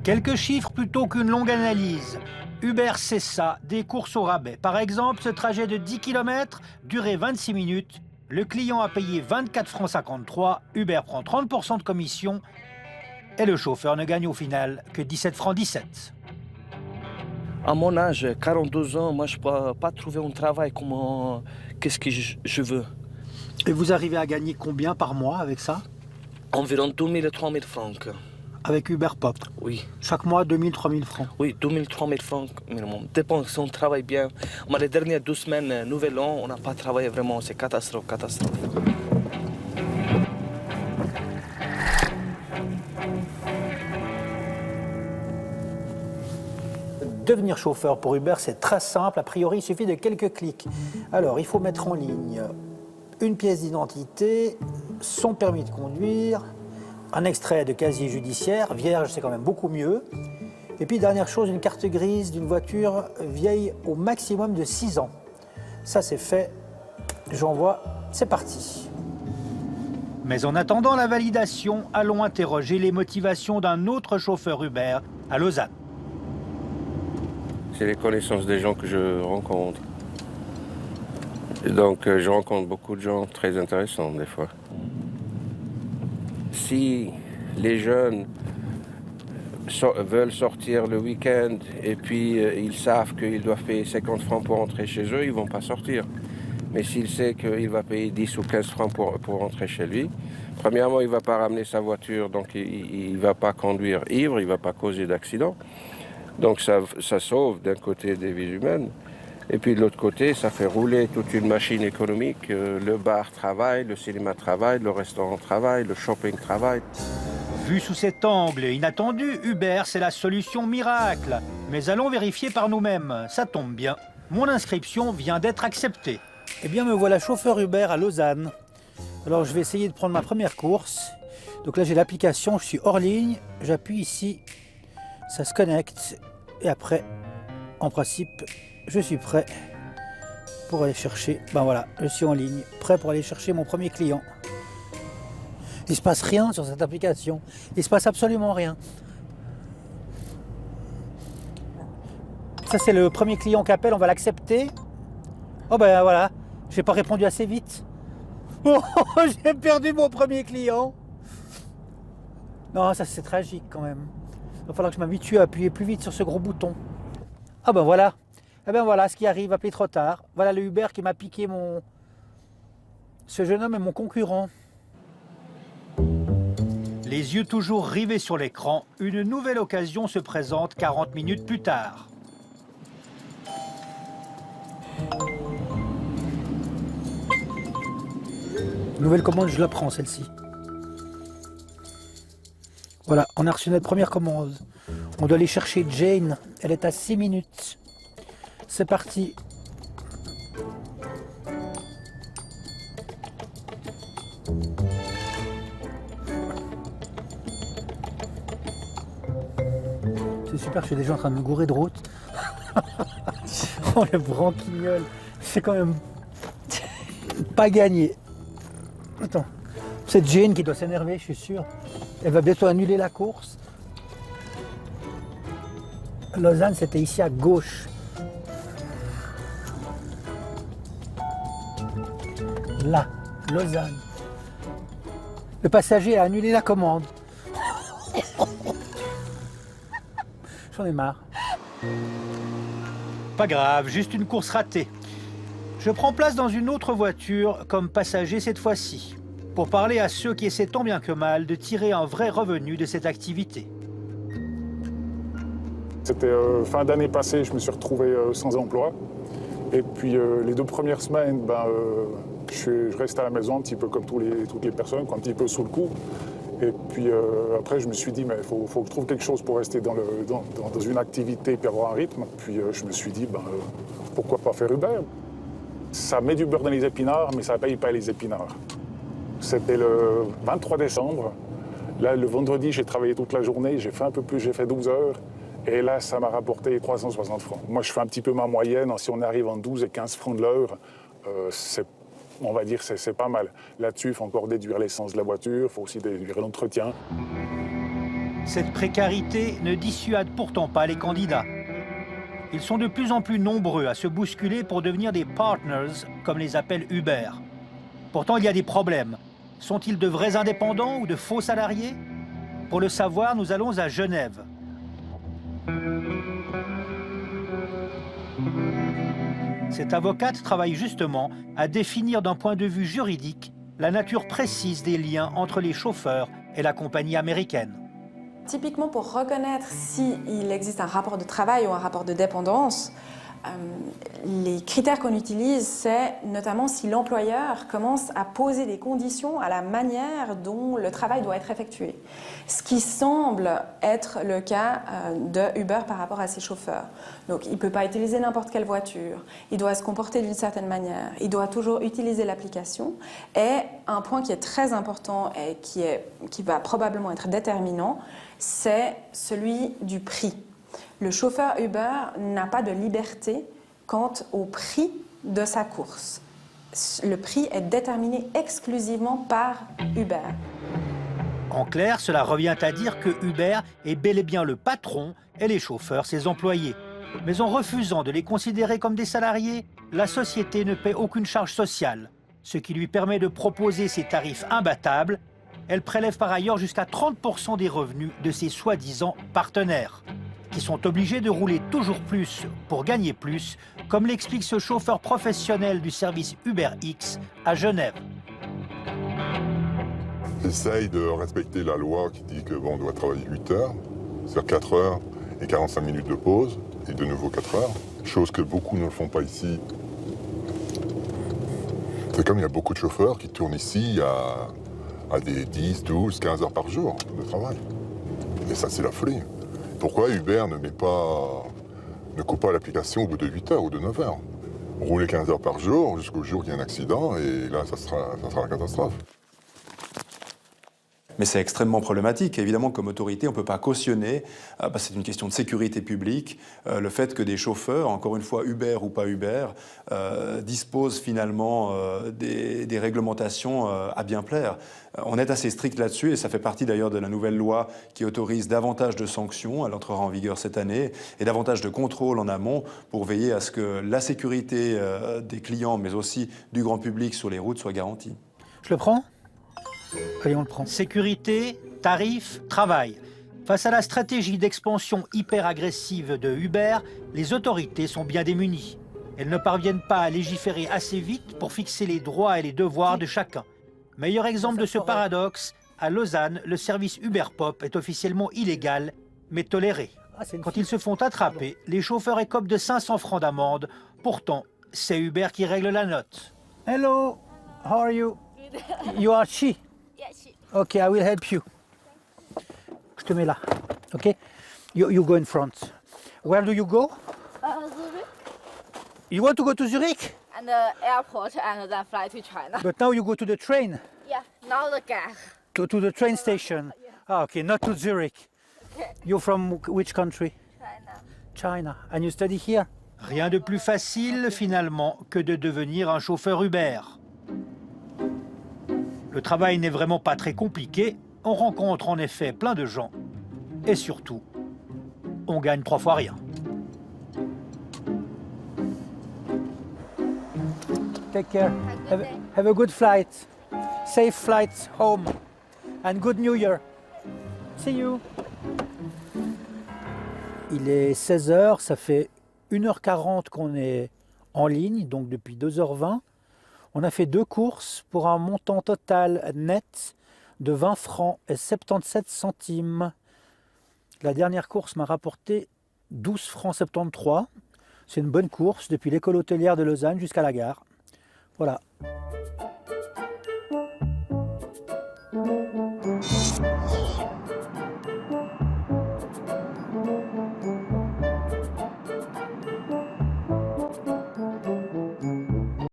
Quelques chiffres plutôt qu'une longue analyse. Uber, c'est ça, des courses au rabais. Par exemple, ce trajet de 10 km durait 26 minutes. Le client a payé 24 francs 53, Uber prend 30% de commission et le chauffeur ne gagne au final que 17 francs 17. À mon âge, 42 ans, moi je ne peux pas trouver un travail comme qu'est-ce que je veux. Et vous arrivez à gagner combien par mois avec ça? Environ 2000 à 3000 francs. Avec Uber Pop? Oui. Chaque mois, 2000, 3000 francs? Oui, 2000, 3000 francs minimum. Dépend si on travaille bien. Mais les dernières 2 semaines, nouvel an, on n'a pas travaillé vraiment. C'est catastrophe, catastrophe. Devenir chauffeur pour Uber, c'est très simple. A priori, il suffit de quelques clics. Alors, il faut mettre en ligne une pièce d'identité, son permis de conduire, un extrait de casier judiciaire, vierge, c'est quand même beaucoup mieux. Et puis, dernière chose, une carte grise d'une voiture vieille au maximum de 6 ans. Ça, c'est fait. J'envoie, c'est parti. Mais en attendant la validation, allons interroger les motivations d'un autre chauffeur Uber à Lausanne. C'est les connaissances des gens que je rencontre. Et donc, je rencontre beaucoup de gens très intéressants des fois. Si les jeunes veulent sortir le week-end et puis ils savent qu'ils doivent payer 50 francs pour rentrer chez eux, ils ne vont pas sortir. Mais s'il sait qu'il va payer 10 ou 15 francs pour rentrer chez lui, premièrement, il ne va pas ramener sa voiture, donc il ne va pas conduire ivre, il ne va pas causer d'accident. Donc ça sauve d'un côté des vies humaines, et puis de l'autre côté, ça fait rouler toute une machine économique. Le bar travaille, le cinéma travaille, le restaurant travaille, le shopping travaille. Vu sous cet angle inattendu, Uber, c'est la solution miracle. Mais allons vérifier par nous-mêmes. Ça tombe bien. Mon inscription vient d'être acceptée. Eh bien, me voilà chauffeur Uber à Lausanne. Alors, je vais essayer de prendre ma première course. Donc là, j'ai l'application, je suis hors ligne. J'appuie ici, ça se connecte. Et après, en principe, je suis prêt pour aller chercher. Ben voilà, je suis en ligne, prêt pour aller chercher mon premier client. Il ne se passe rien sur cette application. Il ne se passe absolument rien. Ça, c'est le premier client qui appelle, on va l'accepter. Oh ben voilà, j'ai pas répondu assez vite. Oh, j'ai perdu mon premier client. Non, ça c'est tragique quand même. Il va falloir que je m'habitue à appuyer plus vite sur ce gros bouton. Ah ben voilà. Eh ben voilà ce qui arrive, appelé trop tard. Voilà le Uber qui m'a piqué mon... Ce jeune homme est mon concurrent. Les yeux toujours rivés sur l'écran, une nouvelle occasion se présente 40 minutes plus tard. Nouvelle commande, je la prends celle-ci. Voilà, on a reçu notre première commande. On doit aller chercher Jane, elle est à 6 minutes. C'est parti. C'est super, je suis déjà en train de me gourer de route. Oh, le branquignol. C'est quand même pas gagné. Attends, c'est Jane qui doit s'énerver, je suis sûr. Elle va bientôt annuler la course. Lausanne, c'était ici à gauche. Là, Lausanne. Le passager a annulé la commande. J'en ai marre. Pas grave, juste une course ratée. Je prends place dans une autre voiture, comme passager cette fois-ci, pour parler à ceux qui essaient tant bien que mal de tirer un vrai revenu de cette activité. C'était fin d'année passée, je me suis retrouvé sans emploi. Et puis les 2 premières semaines, je reste à la maison un petit peu comme toutes les personnes, un petit peu sous le coup. Et puis après, je me suis dit, mais il faut que je trouve quelque chose pour rester dans une activité et avoir un rythme. Puis je me suis dit, pourquoi pas faire Uber? Ça met du beurre dans les épinards, mais ça ne paye pas les épinards. C'était le 23 décembre. Là, le vendredi, j'ai travaillé toute la journée, j'ai fait un peu plus, j'ai fait 12 heures. Et là, ça m'a rapporté 360 francs. Moi, je fais un petit peu ma moyenne. Si on arrive en 12 et 15 francs de l'heure, on va dire c'est pas mal. Là-dessus, il faut encore déduire l'essence de la voiture, il faut aussi déduire l'entretien. Cette précarité ne dissuade pourtant pas les candidats. Ils sont de plus en plus nombreux à se bousculer pour devenir des partners, comme les appelle Uber. Pourtant, il y a des problèmes. Sont-ils de vrais indépendants ou de faux salariés? Pour le savoir, nous allons à Genève. Cette avocate travaille justement à définir d'un point de vue juridique la nature précise des liens entre les chauffeurs et la compagnie américaine. Typiquement, pour reconnaître s'il existe un rapport de travail ou un rapport de dépendance, les critères qu'on utilise, c'est notamment si l'employeur commence à poser des conditions à la manière dont le travail doit être effectué. Ce qui semble être le cas de Uber par rapport à ses chauffeurs. Donc, il ne peut pas utiliser n'importe quelle voiture, il doit se comporter d'une certaine manière, il doit toujours utiliser l'application. Et un point qui est très important et qui va probablement être déterminant, c'est celui du prix. Le chauffeur Uber n'a pas de liberté quant au prix de sa course. Le prix est déterminé exclusivement par Uber. En clair, cela revient à dire que Uber est bel et bien le patron et les chauffeurs ses employés. Mais en refusant de les considérer comme des salariés, la société ne paie aucune charge sociale, ce qui lui permet de proposer ses tarifs imbattables. Elle prélève par ailleurs jusqu'à 30% des revenus de ses soi-disant partenaires, qui sont obligés de rouler toujours plus pour gagner plus, comme l'explique ce chauffeur professionnel du service UberX à Genève. J'essaye de respecter la loi qui dit que on doit travailler 8 heures, c'est-à-dire 4 heures et 45 minutes de pause, et de nouveau 4 heures, chose que beaucoup ne le font pas ici. C'est comme il y a beaucoup de chauffeurs qui tournent ici à des 10, 12, 15 heures par jour de travail. Et ça, c'est la folie. Pourquoi Uber ne coupe pas l'application au bout de 8 heures ou de 9 heures? Rouler 15 heures par jour jusqu'au jour où il y a un accident, et là, ça sera la catastrophe. Mais c'est extrêmement problématique. Évidemment, comme autorité, on ne peut pas cautionner, c'est une question de sécurité publique, le fait que des chauffeurs, encore une fois Uber ou pas Uber, disposent finalement des réglementations à bien plaire. On est assez strict là-dessus et ça fait partie d'ailleurs de la nouvelle loi qui autorise davantage de sanctions, elle entrera en vigueur cette année, et davantage de contrôles en amont pour veiller à ce que la sécurité des clients, mais aussi du grand public sur les routes soit garantie. Je le prends ? Allez, on le prend. Sécurité, tarifs, travail. Face à la stratégie d'expansion hyper agressive de Uber, les autorités sont bien démunies. Elles ne parviennent pas à légiférer assez vite pour fixer les droits et les devoirs de chacun. Meilleur exemple de ce paradoxe, à Lausanne, le service Uber Pop est officiellement illégal, mais toléré. Quand ils se font attraper, les chauffeurs écopent de 500 francs d'amende. Pourtant, c'est Uber qui règle la note. Hello, how are you? You are she? Okay, I will help you. Je te mets là, okay? You go in front. Where do you go? Zurich You want to go to Zurich? and the airport and then fly to China. But now you go to the train, Yeah, now the gas. to the train station. Ah, okay, not to Zurich. You're from which country? China. China. And you study here? Rien de plus facile, finalement, que de devenir un chauffeur Uber. Le travail n'est vraiment pas très compliqué. On rencontre en effet plein de gens. Et surtout, on gagne 3 fois rien. Take care. Have a good flight. Safe flight home. And good New Year. See you. Il est 16h, ça fait 1h40 qu'on est en ligne, donc depuis 2h20. On a fait 2 courses pour un montant total net de 20 francs et 77 centimes. La dernière course m'a rapporté 12 francs 73. C'est une bonne course depuis l'école hôtelière de Lausanne jusqu'à la gare. Voilà.